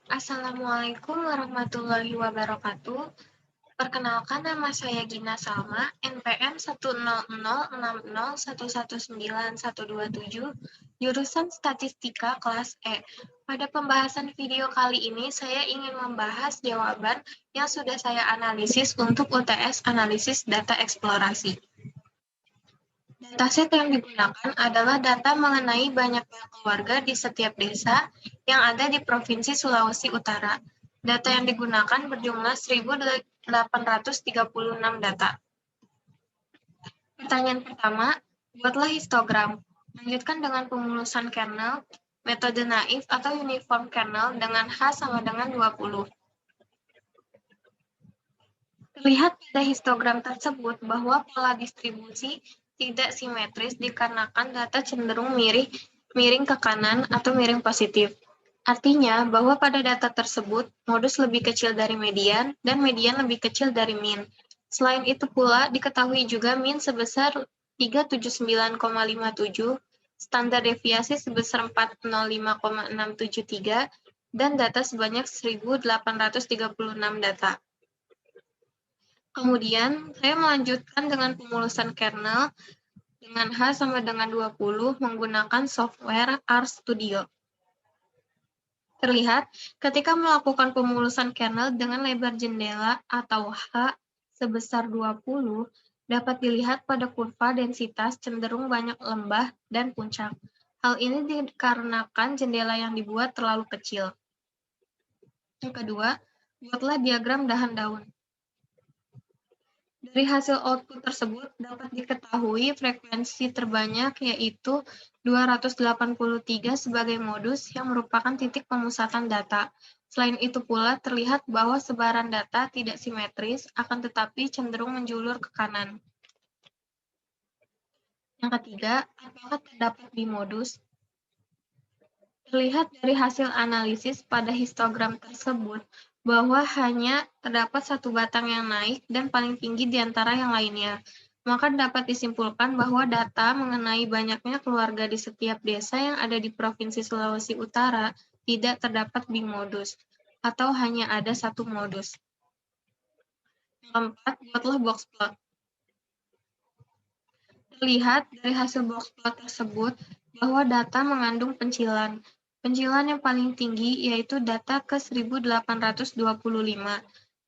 Assalamualaikum warahmatullahi wabarakatuh. Perkenalkan, nama saya Gina Salma, NPM 1006061191127, jurusan Statistika kelas E. Pada pembahasan video kali ini, saya ingin membahas jawaban yang sudah saya analisis untuk UTS Analisis Data Eksplorasi. Dataset yang digunakan adalah data mengenai banyaknya keluarga di setiap desa yang ada di Provinsi Sulawesi Utara. Data yang digunakan berjumlah 1.836 data. Pertanyaan pertama, buatlah histogram. Lanjutkan dengan pemulusan kernel, metode naif atau uniform kernel dengan H sama dengan 20. Terlihat pada histogram tersebut bahwa pola distribusi tidak simetris dikarenakan data cenderung miring ke kanan atau miring positif. Artinya bahwa pada data tersebut, modus lebih kecil dari median dan median lebih kecil dari min. Selain itu pula, diketahui juga min sebesar 379,57, standar deviasi sebesar 405,673, dan data sebanyak 1.836 data. Kemudian, saya melanjutkan dengan pemulusan kernel dengan H sama dengan 20 menggunakan software RStudio. Terlihat, ketika melakukan pemulusan kernel dengan lebar jendela atau H sebesar 20, dapat dilihat pada kurva densitas cenderung banyak lembah dan puncak. Hal ini dikarenakan jendela yang dibuat terlalu kecil. Yang kedua, buatlah diagram dahan daun. Dari hasil output tersebut dapat diketahui frekuensi terbanyak yaitu 283 sebagai modus yang merupakan titik pemusatan data. Selain itu pula terlihat bahwa sebaran data tidak simetris akan tetapi cenderung menjulur ke kanan. Yang ketiga, apakah terdapat bimodus? Terlihat dari hasil analisis pada histogram tersebut bahwa hanya terdapat satu batang yang naik dan paling tinggi di antara yang lainnya. Maka dapat disimpulkan bahwa data mengenai banyaknya keluarga di setiap desa yang ada di Provinsi Sulawesi Utara tidak terdapat bimodus, atau hanya ada satu modus. Yang keempat, buatlah box plot. Terlihat dari hasil box plot tersebut bahwa data mengandung pencilan. Pencilan yang paling tinggi yaitu data ke 1825.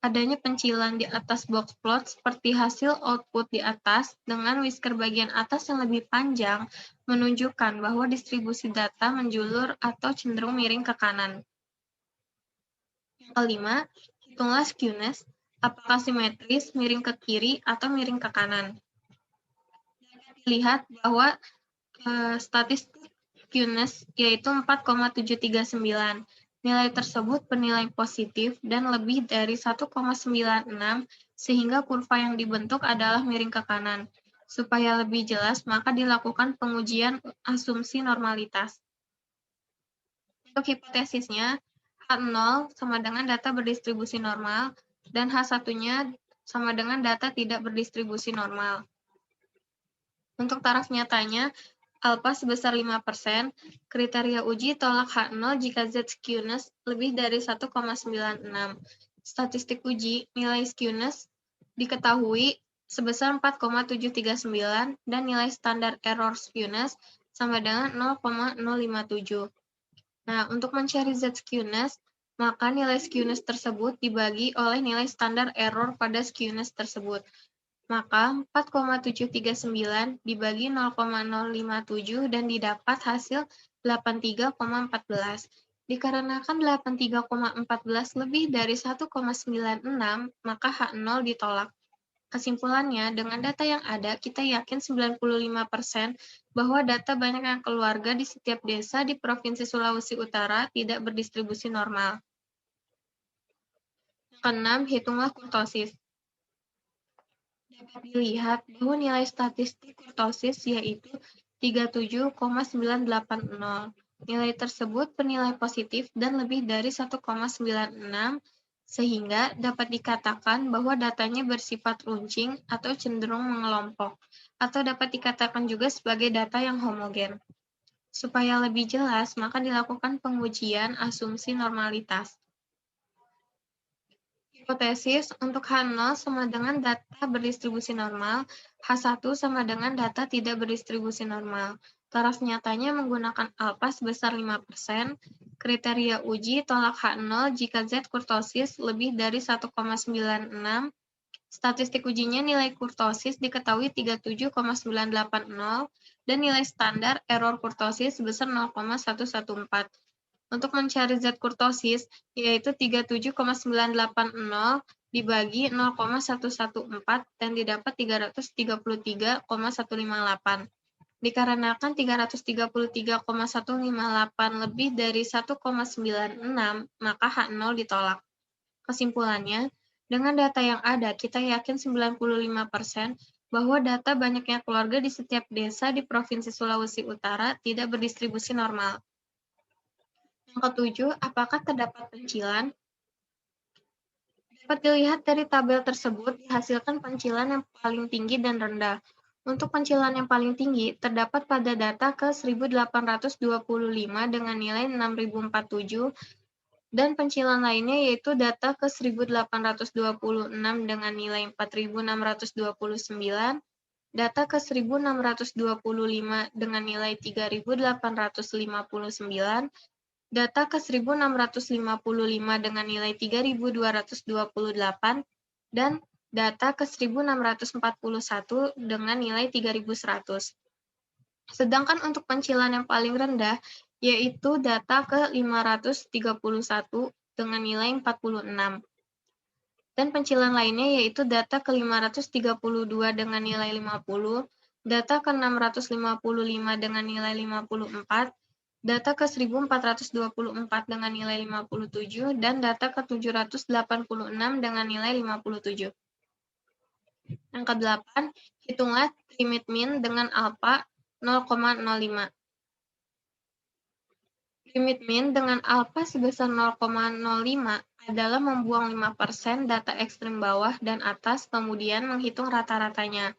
Adanya pencilan di atas box plot seperti hasil output di atas dengan whisker bagian atas yang lebih panjang menunjukkan bahwa distribusi data menjulur atau cenderung miring ke kanan. Yang kelima, hitunglah skewness, apakah simetris, miring ke kiri, atau miring ke kanan. Dilihat bahwa statistik skewness yaitu 4,739. Nilai tersebut bernilai positif dan lebih dari 1,96 sehingga kurva yang dibentuk adalah miring ke kanan. Supaya lebih jelas, maka dilakukan pengujian asumsi normalitas. Untuk hipotesisnya, H0 sama dengan data berdistribusi normal dan H1-nya sama dengan data tidak berdistribusi normal. Untuk taraf nyatanya, alpha sebesar 5%, kriteria uji tolak H0 jika Z skewness lebih dari 1,96. Statistik uji, nilai skewness diketahui sebesar 4,739 dan nilai standar error skewness sama dengan 0,057. Nah, untuk mencari Z skewness, maka nilai skewness tersebut dibagi oleh nilai standar error pada skewness tersebut. Maka 4,739 dibagi 0,057 dan didapat hasil 83,14. Dikarenakan 83,14 lebih dari 1,96, maka H0 ditolak. Kesimpulannya, dengan data yang ada, kita yakin 95% bahwa data banyaknya keluarga di setiap desa di Provinsi Sulawesi Utara tidak berdistribusi normal. Yang keenam, hitunglah kurtosis. Dapat dilihat bahwa nilai statistik kurtosis yaitu 37,980. Nilai tersebut bernilai positif dan lebih dari 1,96, sehingga dapat dikatakan bahwa datanya bersifat runcing atau cenderung mengelompok, atau dapat dikatakan juga sebagai data yang homogen. Supaya lebih jelas, maka dilakukan pengujian asumsi normalitas. Hipotesis untuk H0 sama dengan data berdistribusi normal, H1 sama dengan data tidak berdistribusi normal. Taraf nyatanya menggunakan alfa sebesar 5%, kriteria uji tolak H0 jika Z kurtosis lebih dari 1,96, statistik ujinya nilai kurtosis diketahui 37,980, dan nilai standar error kurtosis sebesar 0,114. Untuk mencari Z kurtosis, yaitu 37,980 dibagi 0,114 dan didapat 333,158. Dikarenakan 333,158 lebih dari 1,96, maka H0 ditolak. Kesimpulannya, dengan data yang ada, kita yakin 95% bahwa data banyaknya keluarga di setiap desa di Provinsi Sulawesi Utara tidak berdistribusi normal. Yang ketujuh, apakah terdapat pencilan? Dapat dilihat dari tabel tersebut, dihasilkan pencilan yang paling tinggi dan rendah. Untuk pencilan yang paling tinggi, terdapat pada data ke 1825 dengan nilai 6047, dan pencilan lainnya yaitu data ke 1826 dengan nilai 4629, data ke 1625 dengan nilai 3859, data ke 1655 dengan nilai 3228, dan data ke 1641 dengan nilai 3100. Sedangkan untuk pencilan yang paling rendah, yaitu data ke 531 dengan nilai 46. Dan pencilan lainnya yaitu data ke 532 dengan nilai 50, data ke 655 dengan nilai 54, data ke 1424 dengan nilai 57, dan data ke 786 dengan nilai 57. Yang ke-8, hitunglah limit min dengan alfa 0,05. Limit min dengan alfa sebesar 0,05 adalah membuang 5% data ekstrem bawah dan atas, kemudian menghitung rata-ratanya.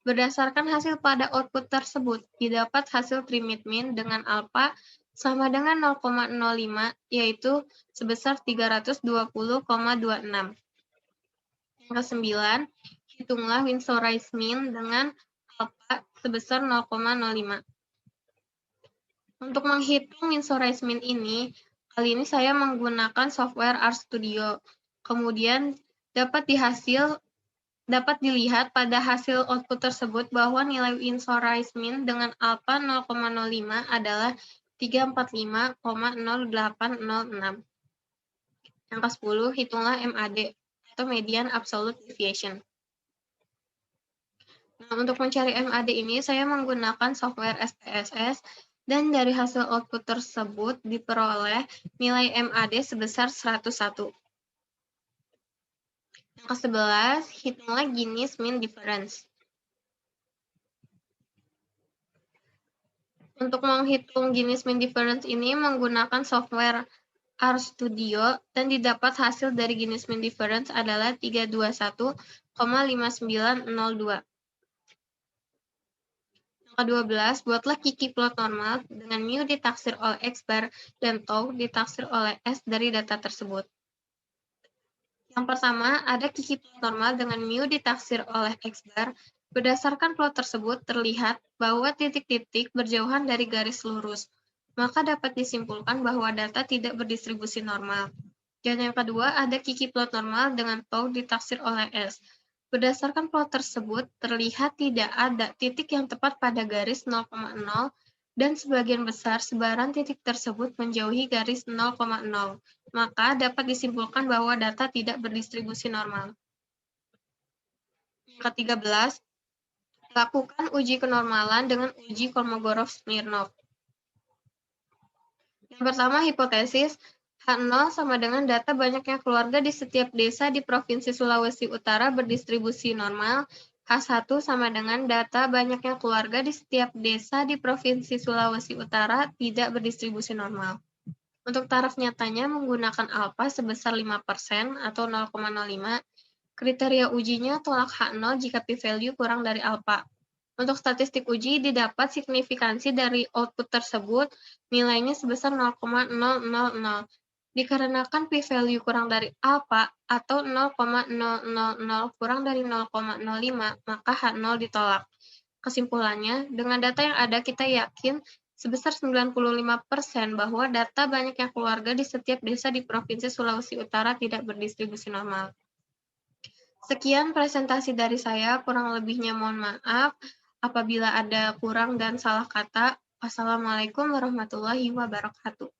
Berdasarkan hasil pada output tersebut, didapat hasil limit min dengan alfa sama dengan 0,05, yaitu sebesar 320,26. Yang ke-9, hitunglah Winsor-Rice min dengan alfa sebesar 0,05. Untuk menghitung Winsor-Rice min ini, kali ini saya menggunakan software RStudio. Kemudian dapat dilihat pada hasil output tersebut bahwa nilai Winsor-Rice min dengan alfa 0,05 adalah 345,0806. Yang ke-10, hitunglah MAD atau Median Absolute Deviation. Nah, untuk mencari MAD ini, saya menggunakan software SPSS, dan dari hasil output tersebut diperoleh nilai MAD sebesar 101. Yang ke-11, hitunglah Gini's mean difference. Untuk menghitung Gini's mean difference ini menggunakan software RStudio, dan didapat hasil dari Gini's mean difference adalah 321,5902. Ke-12, buatlah Kiki plot normal dengan mu ditaksir oleh X bar dan tau ditaksir oleh S dari data tersebut. Yang pertama, ada Kiki plot normal dengan mu ditaksir oleh X bar. Berdasarkan plot tersebut, terlihat bahwa titik-titik berjauhan dari garis lurus. Maka dapat disimpulkan bahwa data tidak berdistribusi normal. Dan yang kedua, ada Kiki plot normal dengan tau ditaksir oleh S. Berdasarkan plot tersebut, terlihat tidak ada titik yang tepat pada garis 0,0, dan sebagian besar sebaran titik tersebut menjauhi garis 0,0. Maka dapat disimpulkan bahwa data tidak berdistribusi normal. Yang ke-13, lakukan uji kenormalan dengan uji Kolmogorov-Smirnov. Yang pertama, hipotesis H0 sama dengan data banyaknya keluarga di setiap desa di Provinsi Sulawesi Utara berdistribusi normal. H1 sama dengan data banyaknya keluarga di setiap desa di Provinsi Sulawesi Utara tidak berdistribusi normal. Untuk taraf nyatanya menggunakan alfa sebesar 5% atau 0,05. Kriteria ujinya tolak H0 jika p-value kurang dari alfa. Untuk statistik uji, didapat signifikansi dari output tersebut, nilainya sebesar 0,000. Dikarenakan p-value kurang dari alfa atau 0,000 kurang dari 0,05, maka H0 ditolak. Kesimpulannya, dengan data yang ada kita yakin sebesar 95% bahwa data banyaknya keluarga di setiap desa di Provinsi Sulawesi Utara tidak berdistribusi normal. Sekian presentasi dari saya, kurang lebihnya mohon maaf apabila ada kurang dan salah kata. Wassalamualaikum warahmatullahi wabarakatuh.